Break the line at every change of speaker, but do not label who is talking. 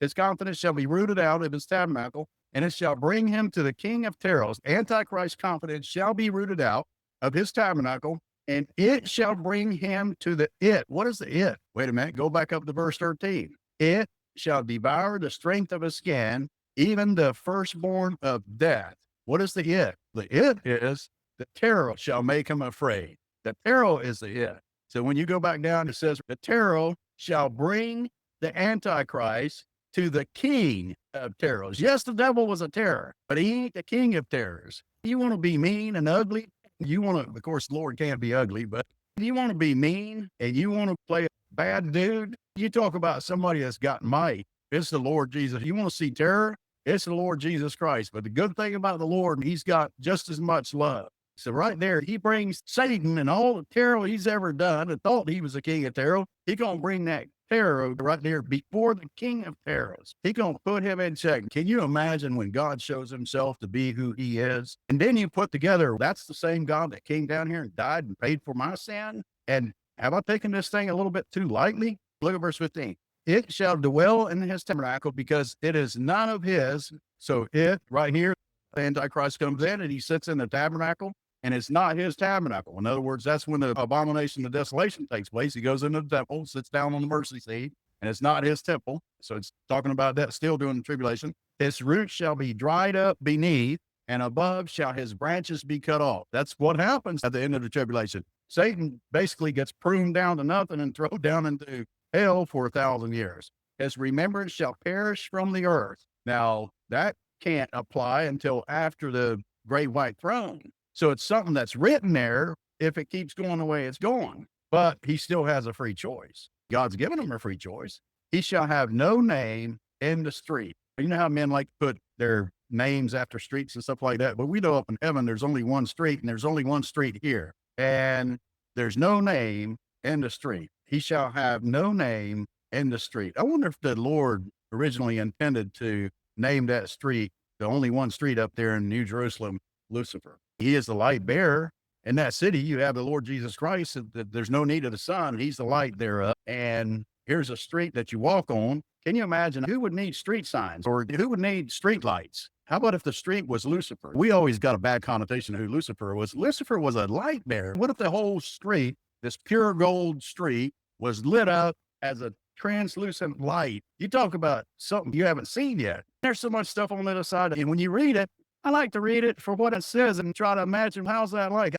His confidence shall be rooted out of his tabernacle, and it shall bring him to the king of terrors. Antichrist's confidence shall be rooted out of his tabernacle, and it shall bring him to the it. What is the it? Wait a minute. Go back up to verse 13. It shall devour the strength of his skin, even the firstborn of death. What is the it? The it is the terror shall make him afraid. The terror is the it. So when you go back down, it says the terror shall bring the Antichrist to the king of terrors. Yes, the devil was a terror, but he ain't the king of terrors. You want to be mean and ugly? You want to, of course, the Lord can't be ugly, but if you want to be mean and you want to play a bad dude, you talk about somebody that's got might. It's the Lord Jesus. You want to see terror? It's the Lord Jesus Christ. But the good thing about the Lord, he's got just as much love. So right there, he brings Satan and all the terror he's ever done and thought he was the king of terror. He going to bring that terror right there before the king of terrors. He going to put him in check. Can you imagine when God shows himself to be who he is? And then you put together, that's the same God that came down here and died and paid for my sin. And have I taken this thing a little bit too lightly? Look at verse 15. It shall dwell in his tabernacle because it is none of his. So it right here, the Antichrist comes in and he sits in the tabernacle. And it's not his tabernacle. In other words, that's when the abomination of desolation takes place. He goes into the temple, sits down on the mercy seat, and it's not his temple. So it's talking about that still during the tribulation. His roots shall be dried up beneath, and above shall his branches be cut off. That's what happens at the end of the tribulation. Satan basically gets pruned down to nothing and thrown down into hell for 1,000 years. His remembrance shall perish from the earth. Now, that can't apply until after the great white throne. So it's something that's written there if it keeps going the way it's going. But he still has a free choice. God's given him a free choice. He shall have no name in the street. You know how men like to put their names after streets and stuff like that? But we know up in heaven, there's only one street, and there's only one street here. And there's no name in the street. He shall have no name in the street. I wonder if the Lord originally intended to name that street, the only one street up there in New Jerusalem, Lucifer. He is the light bearer. In that city, you have the Lord Jesus Christ. There's no need of the sun. He's the light thereof. And here's a street that you walk on. Can you imagine who would need street signs or who would need street lights? How about if the street was Lucifer? We always got a bad connotation of who Lucifer was. Lucifer was a light bearer. What if the whole street, this pure gold street, was lit up as a translucent light? You talk about something you haven't seen yet. There's so much stuff on the other side. And when you read it, I like to read it for what it says and try to imagine how's that like.